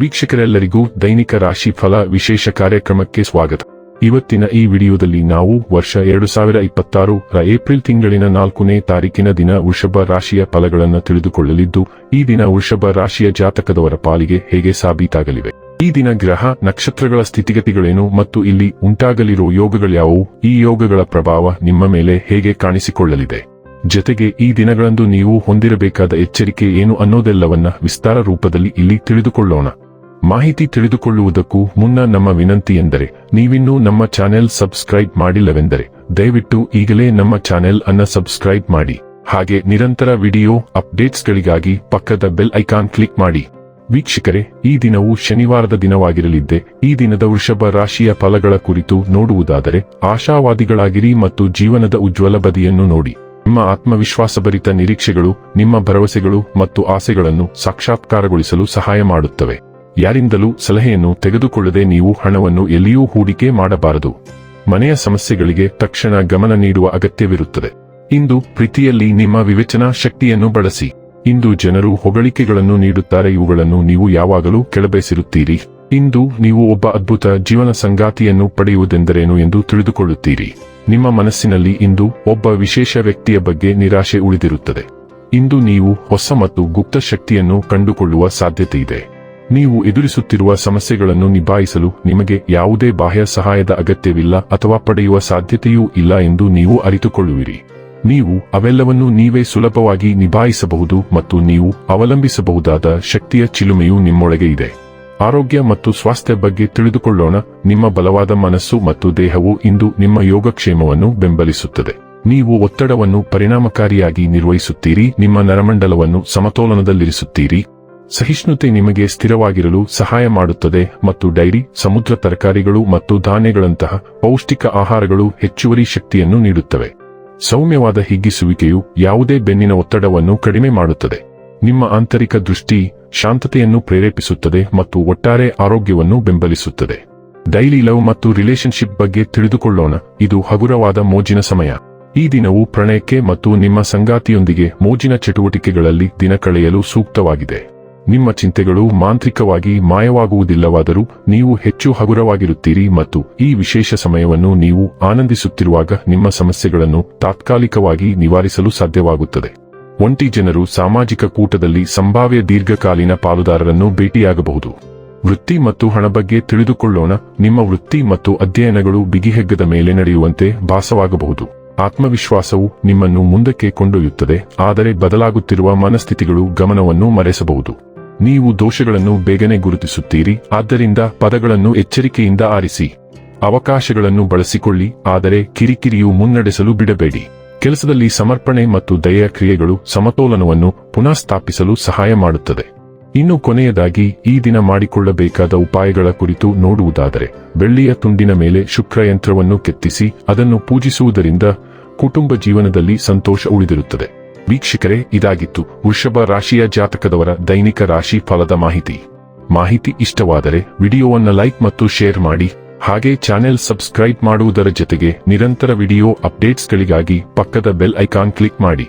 ವೀಕ್ಷಕರೆಲ್ಲರಿಗೂ ದೈನಿಕ ರಾಶಿ ಫಲ ವಿಶೇಷ ಕಾರ್ಯಕ್ರಮಕ್ಕೆ ಸ್ವಾಗತ. ಇವತ್ತಿನ ಈ ವಿಡಿಯೋದಲ್ಲಿ ನಾವು ವರ್ಷ 2026 ರ ಏಪ್ರಿಲ್ ತಿಂಗಳಿನ 4ನೇ ತಾರೀಕಿನ ದಿನ ವೃಷಭ ರಾಶಿಯ ಫಲಗಳನ್ನು ತಿಳಿದುಕೊಳ್ಳಲಿದ್ದು, ಈ ದಿನ ವೃಷಭ ರಾಶಿಯ ಜಾತಕದವರ ಪಾಲಿಗೆ ಹೇಗೆ ಸಾಬೀತಾಗಲಿವೆ, ಈ ದಿನ ಗ್ರಹ ನಕ್ಷತ್ರಗಳ ಸ್ಥಿತಿಗತಿಗಳೇನು ಮತ್ತು ಇಲ್ಲಿ ಉಂಟಾಗಲಿರುವ ಯೋಗಗಳ್ಯಾವುವು, ಈ ಯೋಗಗಳ ಪ್ರಭಾವ ನಿಮ್ಮ ಮೇಲೆ ಹೇಗೆ ಕಾಣಿಸಿಕೊಳ್ಳಲಿದೆ, ಜೊತೆಗೆ ಈ ದಿನಗಳಂದು ನೀವು ಹೊಂದಿರಬೇಕಾದ ಎಚ್ಚರಿಕೆ ಏನು ಅನ್ನೋದೆಲ್ಲವನ್ನ ವಿಸ್ತಾರ ರೂಪದಲ್ಲಿ ಇಲ್ಲಿ ತಿಳಿದುಕೊಳ್ಳೋಣ. ಮಾಹಿತಿ ತಿಳಿದುಕೊಳ್ಳುವುದಕ್ಕೂ ಮುನ್ನ ನಮ್ಮ ವಿನಂತಿ ಎಂದರೆ, ನೀವಿನ್ನೂ ನಮ್ಮ ಚಾನೆಲ್ ಸಬ್ಸ್ಕ್ರೈಬ್ ಮಾಡಿಲ್ಲವೆಂದರೆ ದಯವಿಟ್ಟು ಈಗಲೇ ನಮ್ಮ ಚಾನೆಲ್ ಅನ್ನ ಸಬ್ಸ್ಕ್ರೈಬ್ ಮಾಡಿ. ಹಾಗೆ ನಿರಂತರ ವಿಡಿಯೋ ಅಪ್ಡೇಟ್ಸ್ಗಳಿಗಾಗಿ ಪಕ್ಕದ ಬೆಲ್ ಐಕಾನ್ ಕ್ಲಿಕ್ ಮಾಡಿ. ವೀಕ್ಷಕರೇ, ಈ ದಿನವು ಶನಿವಾರದ ದಿನವಾಗಿರಲಿದ್ದೆ. ಈ ದಿನದ ವೃಷಭ ರಾಶಿಯ ಫಲಗಳ ಕುರಿತು ನೋಡುವುದಾದರೆ, ಆಶಾವಾದಿಗಳಾಗಿರಿ ಮತ್ತು ಜೀವನದ ಉಜ್ವಲ ಬದಿಯನ್ನು ನೋಡಿ. ನಿಮ್ಮ ಆತ್ಮವಿಶ್ವಾಸಭರಿತ ನಿರೀಕ್ಷೆಗಳು ನಿಮ್ಮ ಭರವಸೆಗಳು ಮತ್ತು ಆಸೆಗಳನ್ನು ಸಾಕ್ಷಾತ್ಕಾರಗೊಳಿಸಲು ಸಹಾಯ ಮಾಡುತ್ತವೆ. ಯಾರಿಂದಲೂ ಸಲಹೆಯನ್ನು ತೆಗೆದುಕೊಳ್ಳದೆ ನೀವು ಹಣವನ್ನು ಎಲ್ಲಿಯೂ ಹೂಡಿಕೆ ಮಾಡಬಾರದು. ಮನೆಯ ಸಮಸ್ಯೆಗಳಿಗೆ ತಕ್ಷಣ ಗಮನ ನೀಡುವ ಅಗತ್ಯವಿರುತ್ತದೆ. ಇಂದು ಪ್ರೀತಿಯಲ್ಲಿ ನಿಮ್ಮ ವಿವೇಚನಾ ಶಕ್ತಿಯನ್ನು ಬಳಸಿ. ಇಂದು ಜನರು ಹೊಗಳಿಕೆಗಳನ್ನು ನೀಡುತ್ತಾರೆ, ಇವುಗಳನ್ನು ನೀವು ಯಾವಾಗಲೂ ಕೆಳಬಯಸಿರುತ್ತೀರಿ. ಇಂದು ನೀವು ಒಬ್ಬ ಅದ್ಭುತ ಜೀವನ ಸಂಗಾತಿಯನ್ನು ಪಡೆಯುವುದೆಂದರೇನು ಎಂದು ತಿಳಿದುಕೊಳ್ಳುತ್ತೀರಿ. ನಿಮ್ಮ ಮನಸ್ಸಿನಲ್ಲಿ ಇಂದು ಒಬ್ಬ ವಿಶೇಷ ವ್ಯಕ್ತಿಯ ಬಗ್ಗೆ ನಿರಾಶೆ ಉಳಿದಿರುತ್ತದೆ. ಇಂದು ನೀವು ಹೊಸ ಮತ್ತು ಗುಪ್ತ ಶಕ್ತಿಯನ್ನು ಕಂಡುಕೊಳ್ಳುವ ಸಾಧ್ಯತೆಯಿದೆ. ನೀವು ಎದುರಿಸುತ್ತಿರುವ ಸಮಸ್ಯೆಗಳನ್ನು ನಿಭಾಯಿಸಲು ನಿಮಗೆ ಯಾವುದೇ ಬಾಹ್ಯ ಸಹಾಯದ ಅಗತ್ಯವಿಲ್ಲ ಅಥವಾ ಪಡೆಯುವ ಸಾಧ್ಯತೆಯೂ ಇಲ್ಲ ಎಂದು ನೀವು ಅರಿತುಕೊಳ್ಳುವಿರಿ. ನೀವು ಅವೆಲ್ಲವನ್ನೂ ನೀವೇ ಸುಲಭವಾಗಿ ನಿಭಾಯಿಸಬಹುದು ಮತ್ತು ನೀವು ಅವಲಂಬಿಸಬಹುದಾದ ಶಕ್ತಿಯ ಚಿಲುಮೆಯೂ ನಿಮ್ಮೊಳಗೆ ಇದೆ. ಆರೋಗ್ಯ ಮತ್ತು ಸ್ವಾಸ್ಥ್ಯ ಬಗ್ಗೆ ತಿಳಿದುಕೊಳ್ಳೋಣ. ನಿಮ್ಮ ಬಲವಾದ ಮನಸ್ಸು ಮತ್ತು ದೇಹವು ಇಂದು ನಿಮ್ಮ ಯೋಗಕ್ಷೇಮವನ್ನು ಬೆಂಬಲಿಸುತ್ತದೆ. ನೀವು ಒತ್ತಡವನ್ನು ಪರಿಣಾಮಕಾರಿಯಾಗಿ ನಿರ್ವಹಿಸುತ್ತೀರಿ, ನಿಮ್ಮ ನರಮಂಡಲವನ್ನು ಸಮತೋಲನದಲ್ಲಿರಿಸುತ್ತೀರಿ. ಸಹಿಷ್ಣುತೆ ನಿಮಗೆ ಸ್ಥಿರವಾಗಿರಲು ಸಹಾಯ ಮಾಡುತ್ತದೆ ಮತ್ತು ಡೈರಿ, ಸಮುದ್ರ ತರಕಾರಿಗಳು ಮತ್ತು ಧಾನ್ಯಗಳಂತಹ ಪೌಷ್ಟಿಕ ಆಹಾರಗಳು ಹೆಚ್ಚುವರಿ ಶಕ್ತಿಯನ್ನು ನೀಡುತ್ತವೆ. ಸೌಮ್ಯವಾದ ಹಿಗ್ಗಿಸುವಿಕೆಯು ಯಾವುದೇ ಬೆನ್ನಿನ ಒತ್ತಡವನ್ನು ಕಡಿಮೆ ಮಾಡುತ್ತದೆ. ನಿಮ್ಮ ಆಂತರಿಕ ದೃಷ್ಟಿ ಶಾಂತತೆಯನ್ನು ಪ್ರೇರೇಪಿಸುತ್ತದೆ ಮತ್ತು ಒಟ್ಟಾರೆ ಆರೋಗ್ಯವನ್ನು ಬೆಂಬಲಿಸುತ್ತದೆ. ಡೈಲಿ ಲವ್ ಮತ್ತು ರಿಲೇಶನ್ಶಿಪ್ ಬಗ್ಗೆ ತಿಳಿದುಕೊಳ್ಳೋಣ. ಇದು ಹಗುರವಾದ ಮೋಜಿನ ಸಮಯ. ಈ ದಿನವು ಪ್ರಣಯಕ್ಕೆ ಮತ್ತು ನಿಮ್ಮ ಸಂಗಾತಿಯೊಂದಿಗೆ ಮೋಜಿನ ಚಟುವಟಿಕೆಗಳಲ್ಲಿ ದಿನ ಕಳೆಯಲು ಸೂಕ್ತವಾಗಿದೆ. ನಿಮ್ಮ ಚಿಂತೆಗಳು ಮಾಂತ್ರಿಕವಾಗಿ ಮಾಯವಾಗುವುದಿಲ್ಲವಾದರೂ ನೀವು ಹೆಚ್ಚು ಹಗುರವಾಗಿರುತ್ತೀರಿ ಮತ್ತು ಈ ವಿಶೇಷ ಸಮಯವನ್ನು ನೀವು ಆನಂದಿಸುತ್ತಿರುವಾಗ ನಿಮ್ಮ ಸಮಸ್ಯೆಗಳನ್ನು ತಾತ್ಕಾಲಿಕವಾಗಿ ನಿವಾರಿಸಲು ಸಾಧ್ಯವಾಗುತ್ತದೆ. ಒಂಟಿ ಜನರು ಸಾಮಾಜಿಕ ಕೂಟದಲ್ಲಿ ಸಂಭಾವ್ಯ ದೀರ್ಘಕಾಲೀನ ಪಾಲುದಾರರನ್ನು ಭೇಟಿಯಾಗಬಹುದು. ವೃತ್ತಿ ಮತ್ತು ಹಣ ಬಗ್ಗೆ ತಿಳಿದುಕೊಳ್ಳೋಣ. ನಿಮ್ಮ ವೃತ್ತಿ ಮತ್ತು ಅಧ್ಯಯನಗಳು ಬಿಗಿಹೆಗ್ಗದ ಮೇಲೆ ನಡೆಯುವಂತೆ ಭಾಸವಾಗಬಹುದು. ಆತ್ಮವಿಶ್ವಾಸವು ನಿಮ್ಮನ್ನು ಮುಂದಕ್ಕೆ ಕೊಂಡೊಯ್ಯುತ್ತದೆ, ಆದರೆ ಬದಲಾಗುತ್ತಿರುವ ಮನಸ್ಥಿತಿಗಳು ಗಮನವನ್ನು ಮರೆಸಬಹುದು. ನೀವು ದೋಷಗಳನ್ನು ಬೇಗನೆ ಗುರುತಿಸುತ್ತೀರಿ, ಆದ್ದರಿಂದ ಪದಗಳನ್ನು ಎಚ್ಚರಿಕೆಯಿಂದ ಆರಿಸಿ. ಅವಕಾಶಗಳನ್ನು ಬಳಸಿಕೊಳ್ಳಿ, ಆದರೆ ಕಿರಿಕಿರಿಯು ಮುನ್ನಡೆಸಲು ಬಿಡಬೇಡಿ. ಕೆಲಸದಲ್ಲಿ ಸಮರ್ಪಣೆ ಮತ್ತು ದಯೆಯ ಕ್ರಿಯೆಗಳು ಸಮತೋಲನವನ್ನು ಪುನಃ ಸ್ಥಾಪಿಸಲು ಸಹಾಯ ಮಾಡುತ್ತದೆ. ಇನ್ನು ಕೊನೆಯದಾಗಿ ಈ ದಿನ ಮಾಡಿಕೊಳ್ಳಬೇಕಾದ ಉಪಾಯಗಳ ಕುರಿತು ನೋಡುವುದಾದರೆ, ಬೆಳ್ಳಿಯ ತುಂಡಿನ ಮೇಲೆ ಶುಕ್ರ ಯಂತ್ರವನ್ನು ಕೆತ್ತಿಸಿ ಅದನ್ನು ಪೂಜಿಸುವುದರಿಂದ ಕುಟುಂಬ ಜೀವನದಲ್ಲಿ ಸಂತೋಷ ಉಳಿದಿರುತ್ತದೆ. ವೀಕ್ಷಕರೇ, ಇದಾಗಿತ್ತು ವೃಷಭ ರಾಶಿಯ ಜಾತಕದವರ ದೈನಿಕ ರಾಶಿ ಫಲದ ಮಾಹಿತಿ ಇಷ್ಟವಾದರೆ ವಿಡಿಯೋವನ್ನು ಲೈಕ್ ಮತ್ತು ಶೇರ್ ಮಾಡಿ. ಹಾಗೆ ಚಾನೆಲ್ ಸಬ್ಸ್ಕ್ರೈಬ್ ಮಾಡುವುದರ ಜೊತೆಗೆ ನಿರಂತರ ವಿಡಿಯೋ ಅಪ್ಡೇಟ್ಸ್ಗಳಿಗಾಗಿ ಪಕ್ಕದ ಬೆಲ್ ಐಕಾನ್ ಕ್ಲಿಕ್ ಮಾಡಿ.